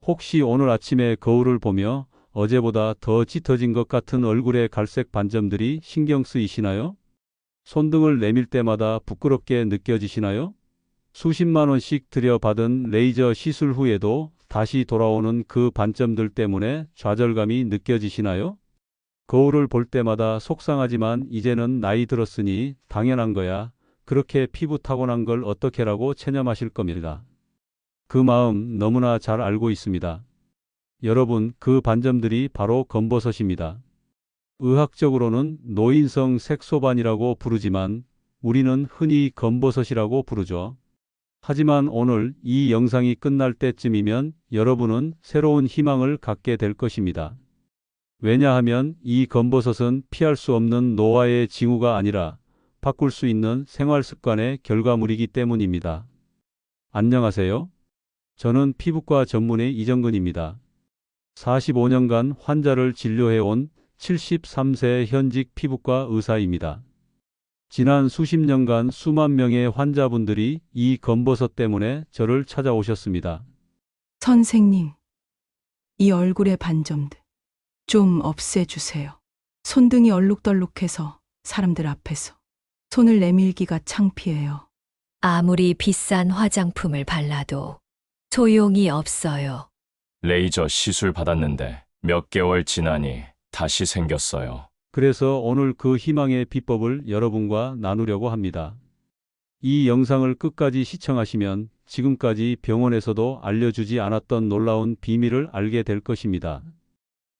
혹시 오늘 아침에 거울을 보며 어제보다 더 짙어진 것 같은 얼굴의 갈색 반점들이 신경 쓰이시나요? 손등을 내밀 때마다 부끄럽게 느껴지시나요? 수십만 원씩 들여받은 레이저 시술 후에도 다시 돌아오는 그 반점들 때문에 좌절감이 느껴지시나요? 거울을 볼 때마다 속상하지만 이제는 나이 들었으니 당연한 거야. 그렇게 피부 타고난 걸 어떻게라고 체념하실 겁니다. 그 마음 너무나 잘 알고 있습니다. 여러분, 그 반점들이 바로 검버섯입니다. 의학적으로는 노인성 색소반이라고 부르지만 우리는 흔히 검버섯이라고 부르죠. 하지만 오늘 이 영상이 끝날 때쯤이면 여러분은 새로운 희망을 갖게 될 것입니다. 왜냐하면 이 검버섯은 피할 수 없는 노화의 징후가 아니라 바꿀 수 있는 생활 습관의 결과물이기 때문입니다. 안녕하세요. 저는 피부과 전문의 이정근입니다. 45년간 환자를 진료해온 73세 현직 피부과 의사입니다. 지난 수십 년간 수만 명의 환자분들이 이 검버섯 때문에 저를 찾아오셨습니다. 선생님, 이 얼굴의 반점들 좀 없애주세요. 손등이 얼룩덜룩해서 사람들 앞에서 손을 내밀기가 창피해요. 아무리 비싼 화장품을 발라도 소용이 없어요. 레이저 시술 받았는데 몇 개월 지나니 다시 생겼어요. 그래서 오늘 그 희망의 비법을 여러분과 나누려고 합니다. 이 영상을 끝까지 시청하시면 지금까지 병원에서도 알려주지 않았던 놀라운 비밀을 알게 될 것입니다.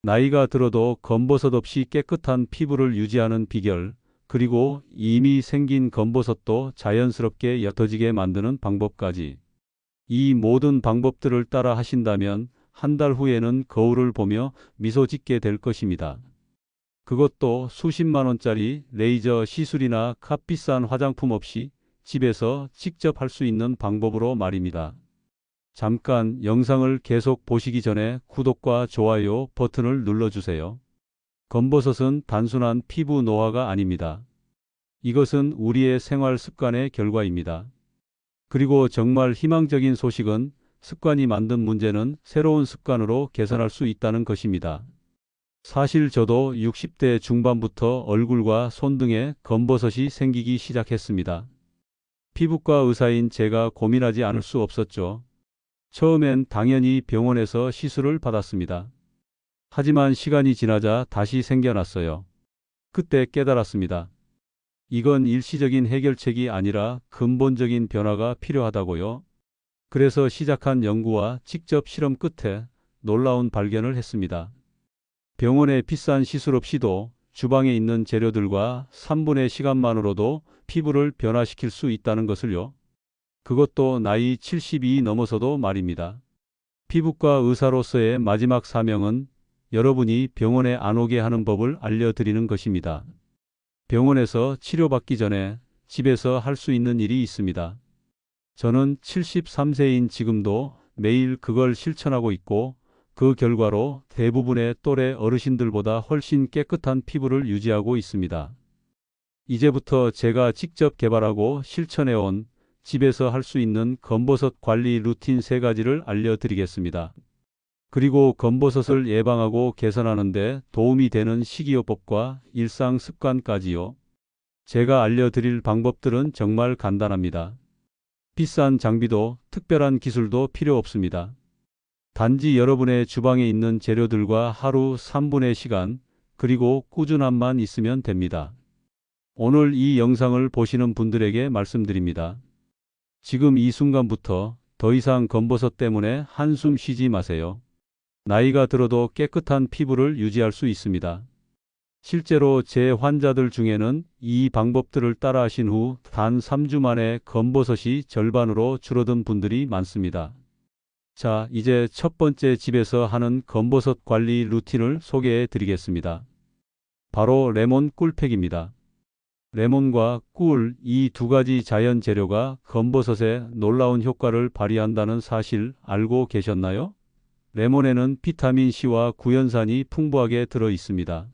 나이가 들어도 검버섯 없이 깨끗한 피부를 유지하는 비결, 그리고 이미 생긴 검버섯도 자연스럽게 옅어지게 만드는 방법까지. 이 모든 방법들을 따라 하신다면 한 달 후에는 거울을 보며 미소 짓게 될 것입니다. 그것도 수십만 원짜리 레이저 시술이나 값비싼 화장품 없이 집에서 직접 할 수 있는 방법으로 말입니다. 잠깐 영상을 계속 보시기 전에 구독과 좋아요 버튼을 눌러주세요. 검버섯은 단순한 피부 노화가 아닙니다. 이것은 우리의 생활 습관의 결과입니다. 그리고 정말 희망적인 소식은 습관이 만든 문제는 새로운 습관으로 개선할 수 있다는 것입니다. 사실 저도 60대 중반부터 얼굴과 손등에 검버섯이 생기기 시작했습니다. 피부과 의사인 제가 고민하지 않을 수 없었죠. 처음엔 당연히 병원에서 시술을 받았습니다. 하지만 시간이 지나자 다시 생겨났어요. 그때 깨달았습니다. 이건 일시적인 해결책이 아니라 근본적인 변화가 필요하다고요. 그래서 시작한 연구와 직접 실험 끝에 놀라운 발견을 했습니다. 병원의 비싼 시술 없이도 주방에 있는 재료들과 3분의 시간만으로도 피부를 변화시킬 수 있다는 것을요. 그것도 나이 70이 넘어서도 말입니다. 피부과 의사로서의 마지막 사명은 여러분이 병원에 안 오게 하는 법을 알려드리는 것입니다. 병원에서 치료받기 전에 집에서 할 수 있는 일이 있습니다. 저는 73세인 지금도 매일 그걸 실천하고 있고 그 결과로 대부분의 또래 어르신들보다 훨씬 깨끗한 피부를 유지하고 있습니다. 이제부터 제가 직접 개발하고 실천해온 집에서 할 수 있는 검버섯 관리 루틴 3가지를 알려드리겠습니다. 그리고 검버섯을 예방하고 개선하는 데 도움이 되는 식이요법과 일상 습관까지요. 제가 알려드릴 방법들은 정말 간단합니다. 비싼 장비도 특별한 기술도 필요 없습니다. 단지 여러분의 주방에 있는 재료들과 하루 3분의 시간, 그리고 꾸준함만 있으면 됩니다. 오늘 이 영상을 보시는 분들에게 말씀드립니다. 지금 이 순간부터 더 이상 검버섯 때문에 한숨 쉬지 마세요. 나이가 들어도 깨끗한 피부를 유지할 수 있습니다. 실제로 제 환자들 중에는 이 방법들을 따라 하신 후 단 3주 만에 검버섯이 절반으로 줄어든 분들이 많습니다. 자, 이제 첫 번째 집에서 하는 검버섯 관리 루틴을 소개해 드리겠습니다. 바로 레몬 꿀팩입니다. 레몬과 꿀, 이 두 가지 자연 재료가 검버섯에 놀라운 효과를 발휘한다는 사실 알고 계셨나요? 레몬에는 비타민C와 구연산이 풍부하게 들어 있습니다.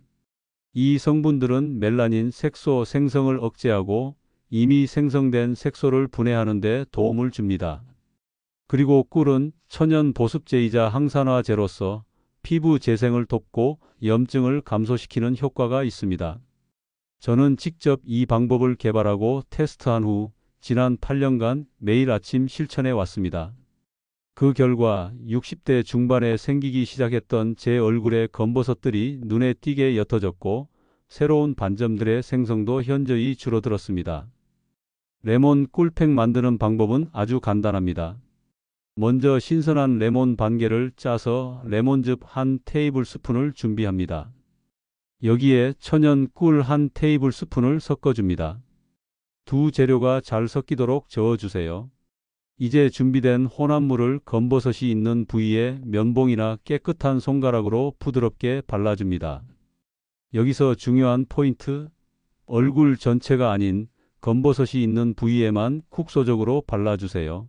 이 성분들은 멜라닌 색소 생성을 억제하고 이미 생성된 색소를 분해하는 데 도움을 줍니다. 그리고 꿀은 천연 보습제이자 항산화제로서 피부 재생을 돕고 염증을 감소시키는 효과가 있습니다. 저는 직접 이 방법을 개발하고 테스트한 후 지난 8년간 매일 아침 실천해 왔습니다. 그 결과 60대 중반에 생기기 시작했던 제 얼굴의 검버섯들이 눈에 띄게 옅어졌고 새로운 반점들의 생성도 현저히 줄어들었습니다. 레몬 꿀팩 만드는 방법은 아주 간단합니다. 먼저 신선한 레몬 반 개를 짜서 레몬즙 1 테이블스푼을 준비합니다. 여기에 천연 꿀 1 테이블스푼을 섞어줍니다. 두 재료가 잘 섞이도록 저어주세요. 이제 준비된 혼합물을 검버섯이 있는 부위에 면봉이나 깨끗한 손가락으로 부드럽게 발라줍니다. 여기서 중요한 포인트, 얼굴 전체가 아닌 검버섯이 있는 부위에만 국소적으로 발라주세요.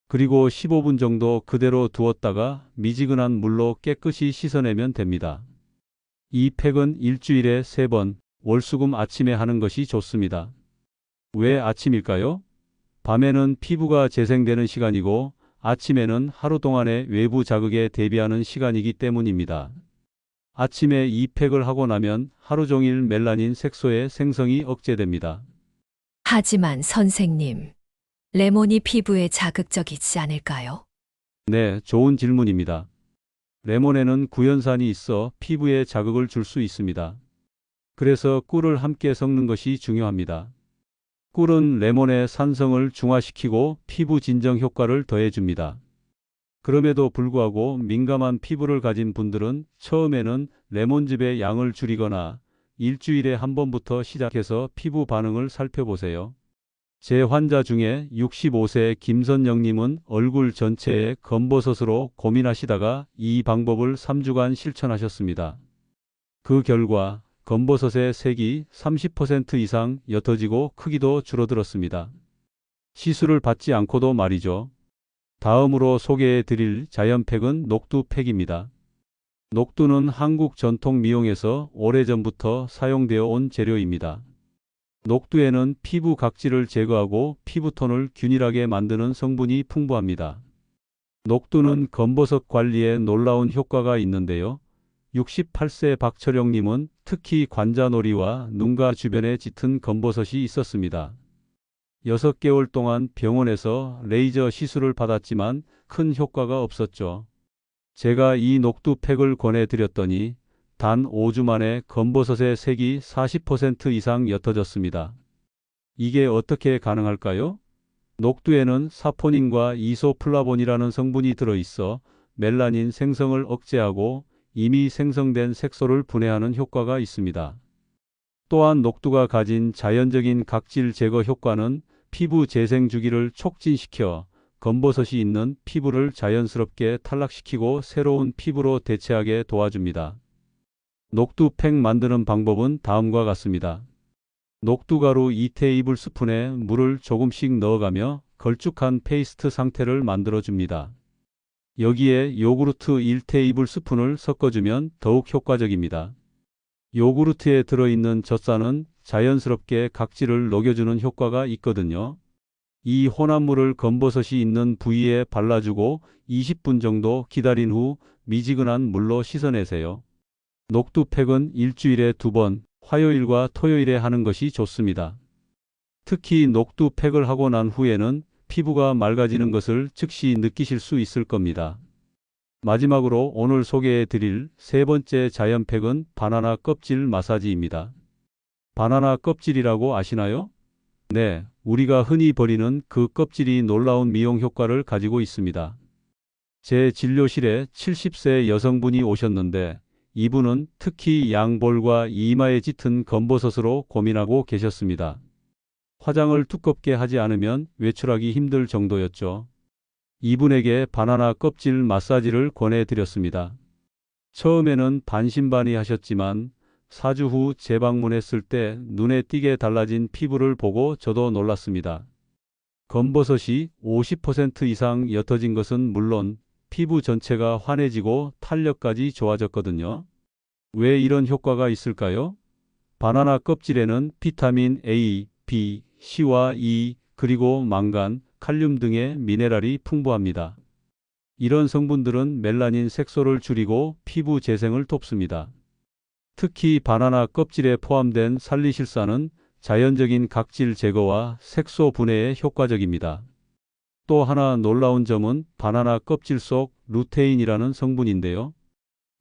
그리고 15분 정도 그대로 두었다가 미지근한 물로 깨끗이 씻어내면 됩니다. 이 팩은 일주일에 3번, 월수금 아침에 하는 것이 좋습니다. 왜 아침일까요? 밤에는 피부가 재생되는 시간이고 아침에는 하루 동안의 외부 자극에 대비하는 시간이기 때문입니다. 아침에 이 팩을 하고 나면 하루 종일 멜라닌 색소의 생성이 억제됩니다. 하지만 선생님, 레몬이 피부에 자극적이지 않을까요? 네, 좋은 질문입니다. 레몬에는 구연산이 있어 피부에 자극을 줄 수 있습니다. 그래서 꿀을 함께 섞는 것이 중요합니다. 꿀은 레몬의 산성을 중화시키고 피부 진정 효과를 더해줍니다. 그럼에도 불구하고 민감한 피부를 가진 분들은 처음에는 레몬즙의 양을 줄이거나 일주일에 한 번부터 시작해서 피부 반응을 살펴보세요. 제 환자 중에 65세 김선영님은 얼굴 전체에 검버섯으로 고민하시다가 이 방법을 3주간 실천하셨습니다. 그 결과 검버섯의 색이 30% 이상 옅어지고 크기도 줄어들었습니다. 시술을 받지 않고도 말이죠. 다음으로 소개해 드릴 자연팩은 녹두팩입니다. 녹두는 한국 전통 미용에서 오래전부터 사용되어 온 재료입니다. 녹두에는 피부 각질을 제거하고 피부톤을 균일하게 만드는 성분이 풍부합니다. 녹두는 검버섯 관리에 놀라운 효과가 있는데요. 68세 박철영님은 특히 관자놀이와 눈가 주변에 짙은 검버섯이 있었습니다. 6개월 동안 병원에서 레이저 시술을 받았지만 큰 효과가 없었죠. 제가 이 녹두팩을 권해드렸더니 단 5주 만에 검버섯의 색이 40% 이상 옅어졌습니다. 이게 어떻게 가능할까요? 녹두에는 사포닌과 이소플라본이라는 성분이 들어있어 멜라닌 생성을 억제하고 이미 생성된 색소를 분해하는 효과가 있습니다. 또한 녹두가 가진 자연적인 각질 제거 효과는 피부 재생 주기를 촉진시켜 검버섯이 있는 피부를 자연스럽게 탈락시키고 새로운 피부로 대체하게 도와줍니다. 녹두팩 만드는 방법은 다음과 같습니다. 녹두가루 2테이블스푼에 물을 조금씩 넣어가며 걸쭉한 페이스트 상태를 만들어줍니다. 여기에 요구르트 1테이블스푼을 섞어주면 더욱 효과적입니다. 요구르트에 들어있는 젖산은 자연스럽게 각질을 녹여주는 효과가 있거든요. 이 혼합물을 검버섯이 있는 부위에 발라주고 20분 정도 기다린 후 미지근한 물로 씻어내세요. 녹두팩은 일주일에 2번, 화요일과 토요일에 하는 것이 좋습니다. 특히 녹두팩을 하고 난 후에는 피부가 맑아지는 것을 즉시 느끼실 수 있을 겁니다. 마지막으로 오늘 소개해 드릴 3번째 자연팩은 바나나 껍질 마사지입니다. 바나나 껍질이라고 아시나요? 네, 우리가 흔히 버리는 그 껍질이 놀라운 미용 효과를 가지고 있습니다. 제 진료실에 70세 여성분이 오셨는데 이분은 특히 양볼과 이마에 짙은 검버섯으로 고민하고 계셨습니다. 화장을 두껍게 하지 않으면 외출하기 힘들 정도였죠. 이분에게 바나나 껍질 마사지를 권해드렸습니다. 처음에는 반신반의하셨지만 4주 후 재방문했을 때 눈에 띄게 달라진 피부를 보고 저도 놀랐습니다. 검버섯이 50% 이상 옅어진 것은 물론 피부 전체가 환해지고 탄력까지 좋아졌거든요. 왜 이런 효과가 있을까요? 바나나 껍질에는 비타민 A, B, C와 E, 그리고 망간, 칼륨 등의 미네랄이 풍부합니다. 이런 성분들은 멜라닌 색소를 줄이고 피부 재생을 돕습니다. 특히 바나나 껍질에 포함된 살리실산은 자연적인 각질 제거와 색소 분해에 효과적입니다. 또 하나 놀라운 점은 바나나 껍질 속 루테인이라는 성분인데요.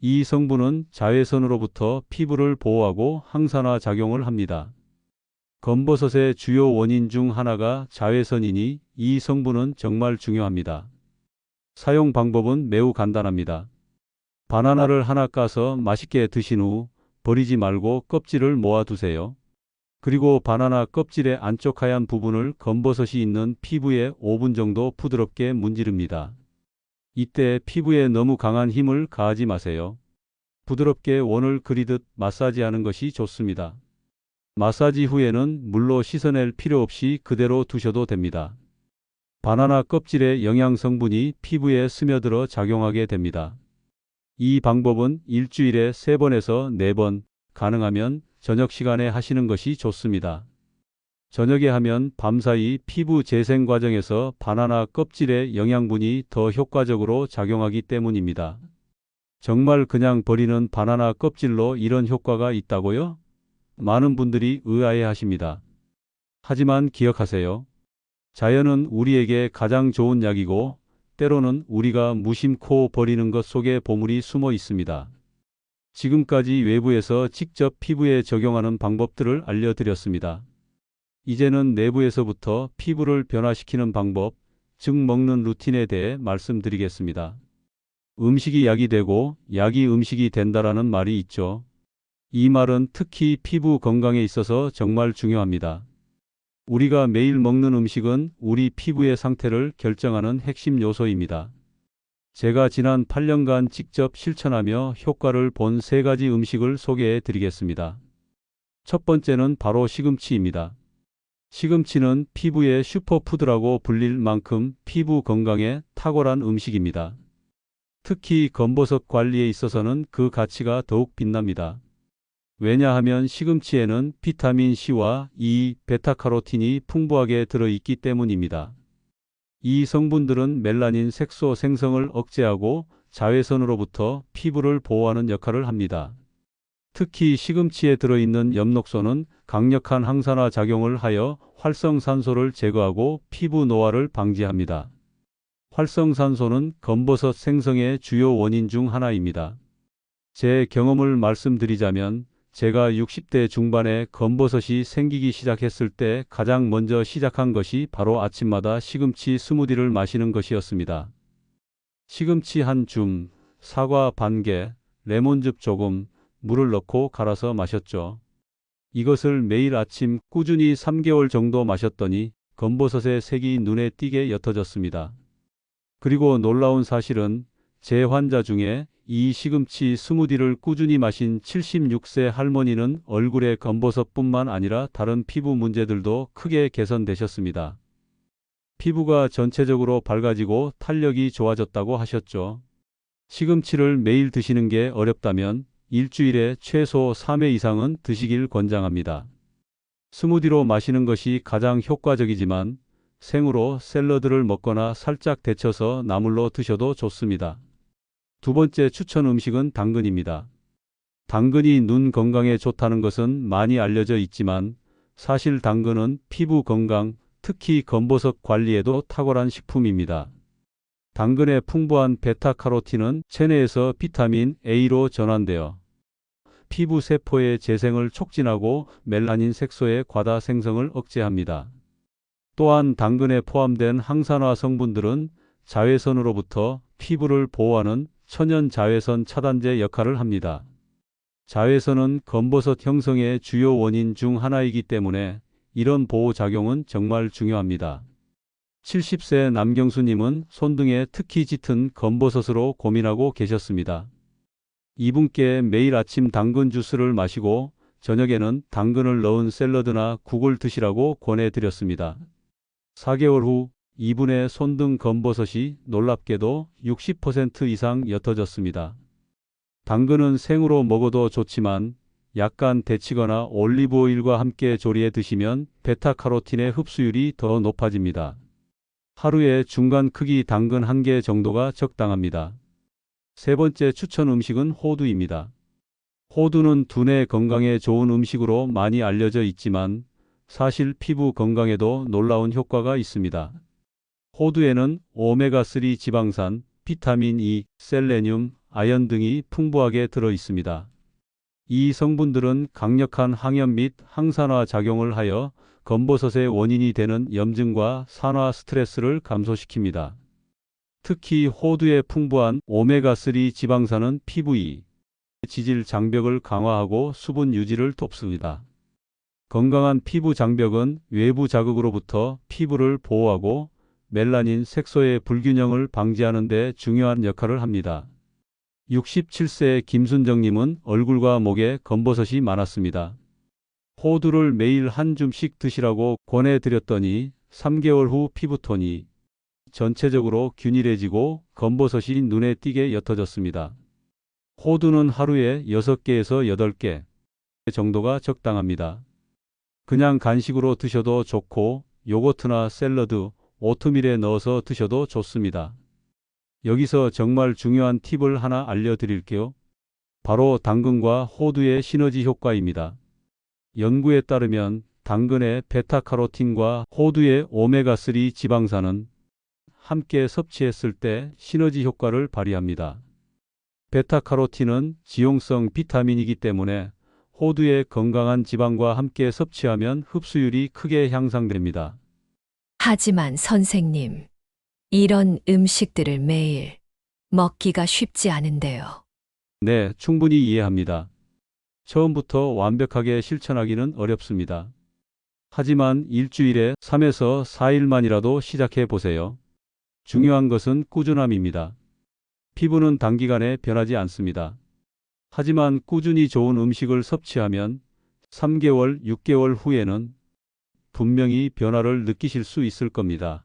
이 성분은 자외선으로부터 피부를 보호하고 항산화 작용을 합니다. 검버섯의 주요 원인 중 하나가 자외선이니 이 성분은 정말 중요합니다. 사용 방법은 매우 간단합니다. 바나나를 하나 까서 맛있게 드신 후 버리지 말고 껍질을 모아두세요. 그리고 바나나 껍질의 안쪽 하얀 부분을 검버섯이 있는 피부에 5분 정도 부드럽게 문지릅니다. 이때 피부에 너무 강한 힘을 가하지 마세요. 부드럽게 원을 그리듯 마사지하는 것이 좋습니다. 마사지 후에는 물로 씻어낼 필요 없이 그대로 두셔도 됩니다. 바나나 껍질의 영양 성분이 피부에 스며들어 작용하게 됩니다. 이 방법은 일주일에 3번에서 4번, 가능하면 저녁 시간에 하시는 것이 좋습니다. 저녁에 하면 밤사이 피부 재생 과정에서 바나나 껍질의 영양분이 더 효과적으로 작용하기 때문입니다. 정말 그냥 버리는 바나나 껍질로 이런 효과가 있다고요? 많은 분들이 의아해하십니다. 하지만 기억하세요. 자연은 우리에게 가장 좋은 약이고 때로는 우리가 무심코 버리는 것 속에 보물이 숨어 있습니다. 지금까지 외부에서 직접 피부에 적용하는 방법들을 알려드렸습니다. 이제는 내부에서부터 피부를 변화시키는 방법, 즉 먹는 루틴에 대해 말씀드리겠습니다. 음식이 약이 되고 약이 음식이 된다라는 말이 있죠. 이 말은 특히 피부 건강에 있어서 정말 중요합니다. 우리가 매일 먹는 음식은 우리 피부의 상태를 결정하는 핵심 요소입니다. 제가 지난 8년간 직접 실천하며 효과를 본 3가지 음식을 소개해 드리겠습니다. 첫 번째는 바로 시금치입니다. 시금치는 피부의 슈퍼푸드라고 불릴 만큼 피부 건강에 탁월한 음식입니다. 특히 검버섯 관리에 있어서는 그 가치가 더욱 빛납니다. 왜냐하면 시금치에는 비타민 C와 E, 베타카로틴이 풍부하게 들어있기 때문입니다. 이 성분들은 멜라닌 색소 생성을 억제하고 자외선으로부터 피부를 보호하는 역할을 합니다. 특히 시금치에 들어있는 엽록소는 강력한 항산화 작용을 하여 활성산소를 제거하고 피부 노화를 방지합니다. 활성산소는 검버섯 생성의 주요 원인 중 하나입니다. 제 경험을 말씀드리자면 제가 60대 중반에 검버섯이 생기기 시작했을 때 가장 먼저 시작한 것이 바로 아침마다 시금치 스무디를 마시는 것이었습니다. 시금치 한 줌, 사과 반 개, 레몬즙 조금, 물을 넣고 갈아서 마셨죠. 이것을 매일 아침 꾸준히 3개월 정도 마셨더니 검버섯의 색이 눈에 띄게 옅어졌습니다. 그리고 놀라운 사실은 제 환자 중에 이 시금치 스무디를 꾸준히 마신 76세 할머니는 얼굴의 검버섯뿐만 아니라 다른 피부 문제들도 크게 개선되셨습니다. 피부가 전체적으로 밝아지고 탄력이 좋아졌다고 하셨죠. 시금치를 매일 드시는 게 어렵다면 일주일에 최소 3회 이상은 드시길 권장합니다. 스무디로 마시는 것이 가장 효과적이지만 생으로 샐러드를 먹거나 살짝 데쳐서 나물로 드셔도 좋습니다. 두 번째 추천 음식은 당근입니다. 당근이 눈 건강에 좋다는 것은 많이 알려져 있지만 사실 당근은 피부 건강, 특히 검버섯 관리에도 탁월한 식품입니다. 당근의 풍부한 베타카로틴은 체내에서 비타민 A로 전환되어 피부 세포의 재생을 촉진하고 멜라닌 색소의 과다 생성을 억제합니다. 또한 당근에 포함된 항산화 성분들은 자외선으로부터 피부를 보호하는 천연 자외선 차단제 역할을 합니다. 자외선은 검버섯 형성의 주요 원인 중 하나이기 때문에 이런 보호 작용은 정말 중요합니다. 70세 남경수님은 손등에 특히 짙은 검버섯으로 고민하고 계셨습니다. 이분께 매일 아침 당근 주스를 마시고 저녁에는 당근을 넣은 샐러드나 국을 드시라고 권해드렸습니다. 4개월 후 이분의 손등 검버섯이 놀랍게도 60% 이상 옅어졌습니다. 당근은 생으로 먹어도 좋지만 약간 데치거나 올리브 오일과 함께 조리해 드시면 베타카로틴의 흡수율이 더 높아집니다. 하루에 중간 크기 당근 1개 정도가 적당합니다. 세 번째 추천 음식은 호두입니다. 호두는 두뇌 건강에 좋은 음식으로 많이 알려져 있지만 사실 피부 건강에도 놀라운 효과가 있습니다. 호두에는 오메가3 지방산, 비타민 E, 셀레늄, 아연 등이 풍부하게 들어 있습니다. 이 성분들은 강력한 항염 및 항산화 작용을 하여 검버섯의 원인이 되는 염증과 산화 스트레스를 감소시킵니다. 특히 호두의 풍부한 오메가3 지방산은 피부의 지질 장벽을 강화하고 수분 유지를 돕습니다. 건강한 피부 장벽은 외부 자극으로부터 피부를 보호하고 멜라닌 색소의 불균형을 방지하는 데 중요한 역할을 합니다. 67세 김순정님은 얼굴과 목에 검버섯이 많았습니다. 호두를 매일 한 줌씩 드시라고 권해드렸더니 3개월 후 피부톤이 전체적으로 균일해지고 검버섯이 눈에 띄게 옅어졌습니다. 호두는 하루에 6개에서 8개 정도가 적당합니다. 그냥 간식으로 드셔도 좋고 요거트나 샐러드, 오트밀에 넣어서 드셔도 좋습니다. 여기서 정말 중요한 팁을 하나 알려드릴게요. 바로 당근과 호두의 시너지 효과입니다. 연구에 따르면 당근의 베타카로틴과 호두의 오메가3 지방산은 함께 섭취했을 때 시너지 효과를 발휘합니다. 베타카로틴은 지용성 비타민이기 때문에 호두의 건강한 지방과 함께 섭취하면 흡수율이 크게 향상됩니다. 하지만 선생님, 이런 음식들을 매일 먹기가 쉽지 않은데요. 네, 충분히 이해합니다. 처음부터 완벽하게 실천하기는 어렵습니다. 하지만 일주일에 3에서 4일만이라도 시작해 보세요. 중요한 것은 꾸준함입니다. 피부는 단기간에 변하지 않습니다. 하지만 꾸준히 좋은 음식을 섭취하면 3개월, 6개월 후에는 분명히 변화를 느끼실 수 있을 겁니다.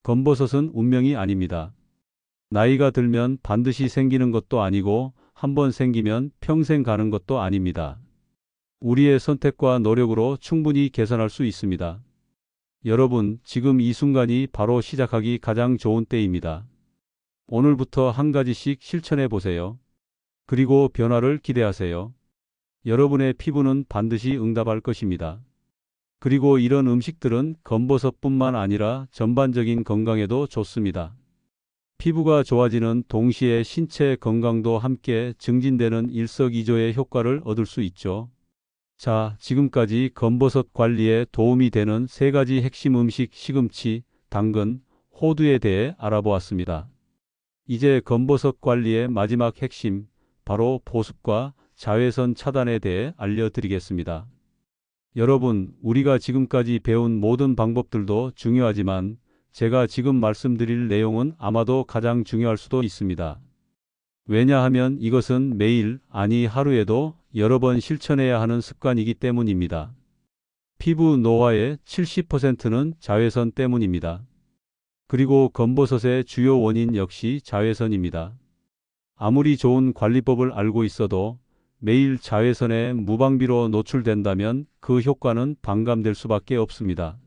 검버섯은 운명이 아닙니다. 나이가 들면 반드시 생기는 것도 아니고 한번 생기면 평생 가는 것도 아닙니다. 우리의 선택과 노력으로 충분히 개선할 수 있습니다. 여러분, 지금 이 순간이 바로 시작하기 가장 좋은 때입니다. 오늘부터 한 가지씩 실천해 보세요. 그리고 변화를 기대하세요. 여러분의 피부는 반드시 응답할 것입니다. 그리고 이런 음식들은 검버섯뿐만 아니라 전반적인 건강에도 좋습니다. 피부가 좋아지는 동시에 신체 건강도 함께 증진되는 일석이조의 효과를 얻을 수 있죠. 자, 지금까지 검버섯 관리에 도움이 되는 3가지 핵심 음식 시금치, 당근, 호두에 대해 알아보았습니다. 이제 검버섯 관리의 마지막 핵심, 바로 보습과 자외선 차단에 대해 알려드리겠습니다. 여러분, 우리가 지금까지 배운 모든 방법들도 중요하지만 제가 지금 말씀드릴 내용은 아마도 가장 중요할 수도 있습니다. 왜냐하면 이것은 매일, 아니 하루에도 여러 번 실천해야 하는 습관이기 때문입니다. 피부 노화의 70%는 자외선 때문입니다. 그리고 검버섯의 주요 원인 역시 자외선입니다. 아무리 좋은 관리법을 알고 있어도 매일 자외선에 무방비로 노출된다면 그 효과는 반감될 수밖에 없습니다.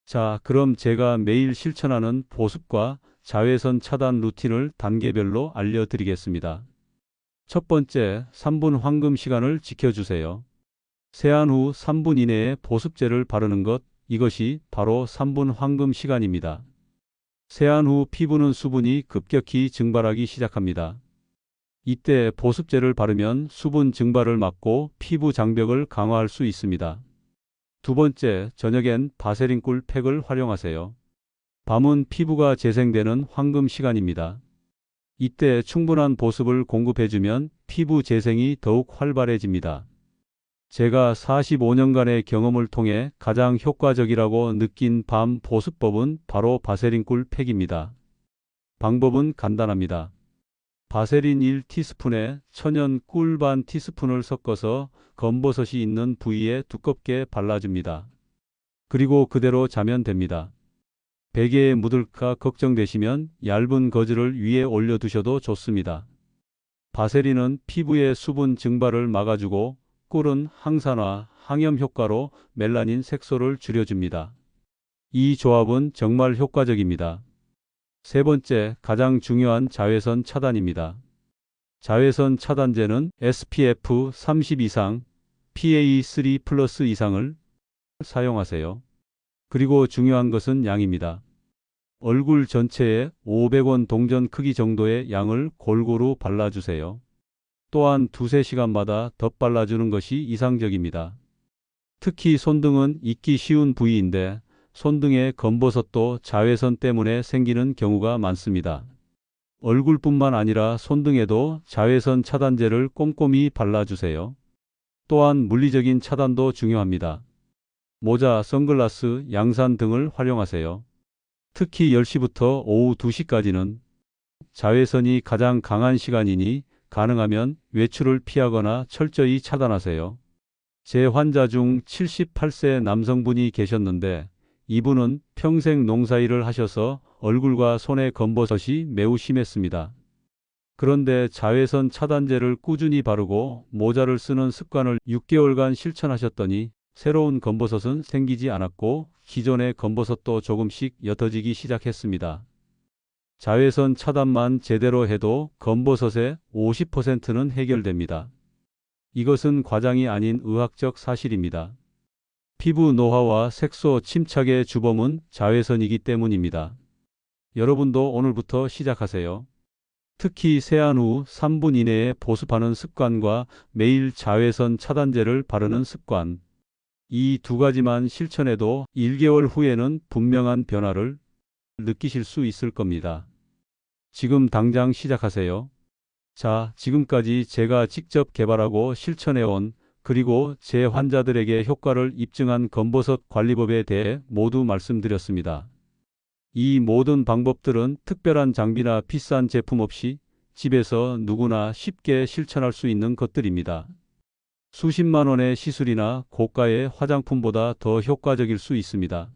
자, 그럼 제가 매일 실천하는 보습과 자외선 차단 루틴을 단계별로 알려드리겠습니다. 첫 번째, 3분 황금 시간을 지켜주세요. 세안 후 3분 이내에 보습제를 바르는 것, 이것이 바로 3분 황금 시간입니다. 세안 후 피부는 수분이 급격히 증발하기 시작합니다. 이때 보습제를 바르면 수분 증발을 막고 피부 장벽을 강화할 수 있습니다. 두 번째, 저녁엔 바세린 꿀 팩을 활용하세요. 밤은 피부가 재생되는 황금 시간입니다. 이때 충분한 보습을 공급해주면 피부 재생이 더욱 활발해집니다. 제가 45년간의 경험을 통해 가장 효과적이라고 느낀 밤 보습법은 바로 바세린 꿀 팩입니다. 방법은 간단합니다. 바세린 1티스푼에 천연 꿀 반 티스푼을 섞어서 검버섯이 있는 부위에 두껍게 발라줍니다. 그리고 그대로 자면 됩니다. 베개에 묻을까 걱정되시면 얇은 거즈를 위에 올려두셔도 좋습니다. 바세린은 피부의 수분 증발을 막아주고 꿀은 항산화, 항염 효과로 멜라닌 색소를 줄여줍니다. 이 조합은 정말 효과적입니다. 세 번째, 가장 중요한 자외선 차단입니다. 자외선 차단제는 SPF 30 이상, PA3 플러스 이상을 사용하세요. 그리고 중요한 것은 양입니다. 얼굴 전체에 500원 동전 크기 정도의 양을 골고루 발라주세요. 또한 두세 시간마다 덧발라주는 것이 이상적입니다. 특히 손등은 잊기 쉬운 부위인데 손등의 검버섯도 자외선 때문에 생기는 경우가 많습니다. 얼굴뿐만 아니라 손등에도 자외선 차단제를 꼼꼼히 발라주세요. 또한 물리적인 차단도 중요합니다. 모자, 선글라스, 양산 등을 활용하세요. 특히 10시부터 오후 2시까지는 자외선이 가장 강한 시간이니 가능하면 외출을 피하거나 철저히 차단하세요. 제 환자 중 78세 남성분이 계셨는데 이분은 평생 농사일을 하셔서 얼굴과 손의 검버섯이 매우 심했습니다. 그런데 자외선 차단제를 꾸준히 바르고 모자를 쓰는 습관을 6개월간 실천하셨더니 새로운 검버섯은 생기지 않았고 기존의 검버섯도 조금씩 옅어지기 시작했습니다. 자외선 차단만 제대로 해도 검버섯의 50%는 해결됩니다. 이것은 과장이 아닌 의학적 사실입니다. 피부 노화와 색소 침착의 주범은 자외선이기 때문입니다. 여러분도 오늘부터 시작하세요. 특히 세안 후 3분 이내에 보습하는 습관과 매일 자외선 차단제를 바르는 습관. 이 두 가지만 실천해도 1개월 후에는 분명한 변화를 느끼실 수 있을 겁니다. 지금 당장 시작하세요. 자, 지금까지 제가 직접 개발하고 실천해온 그리고 제 환자들에게 효과를 입증한 검버섯 관리법에 대해 모두 말씀드렸습니다. 이 모든 방법들은 특별한 장비나 비싼 제품 없이 집에서 누구나 쉽게 실천할 수 있는 것들입니다. 수십만 원의 시술이나 고가의 화장품보다 더 효과적일 수 있습니다.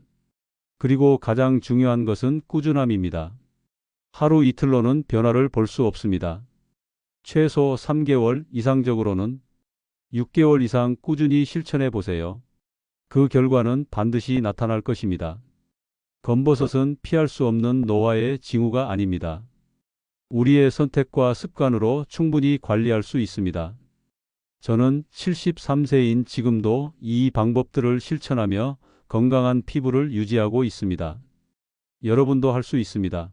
그리고 가장 중요한 것은 꾸준함입니다. 하루 이틀로는 변화를 볼 수 없습니다. 최소 3개월, 이상적으로는 6개월 이상 꾸준히 실천해 보세요. 그 결과는 반드시 나타날 것입니다. 검버섯은 피할 수 없는 노화의 징후가 아닙니다. 우리의 선택과 습관으로 충분히 관리할 수 있습니다. 저는 73세인 지금도 이 방법들을 실천하며 건강한 피부를 유지하고 있습니다. 여러분도 할 수 있습니다.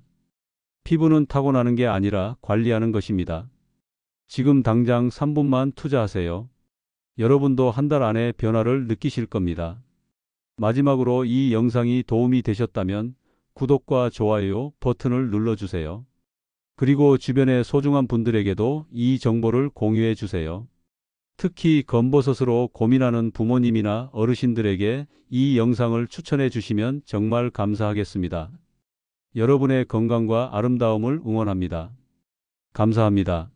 피부는 타고나는 게 아니라 관리하는 것입니다. 지금 당장 3분만 투자하세요. 여러분도 한 달 안에 변화를 느끼실 겁니다. 마지막으로 이 영상이 도움이 되셨다면 구독과 좋아요 버튼을 눌러주세요. 그리고 주변의 소중한 분들에게도 이 정보를 공유해 주세요. 특히 검버섯으로 고민하는 부모님이나 어르신들에게 이 영상을 추천해 주시면 정말 감사하겠습니다. 여러분의 건강과 아름다움을 응원합니다. 감사합니다.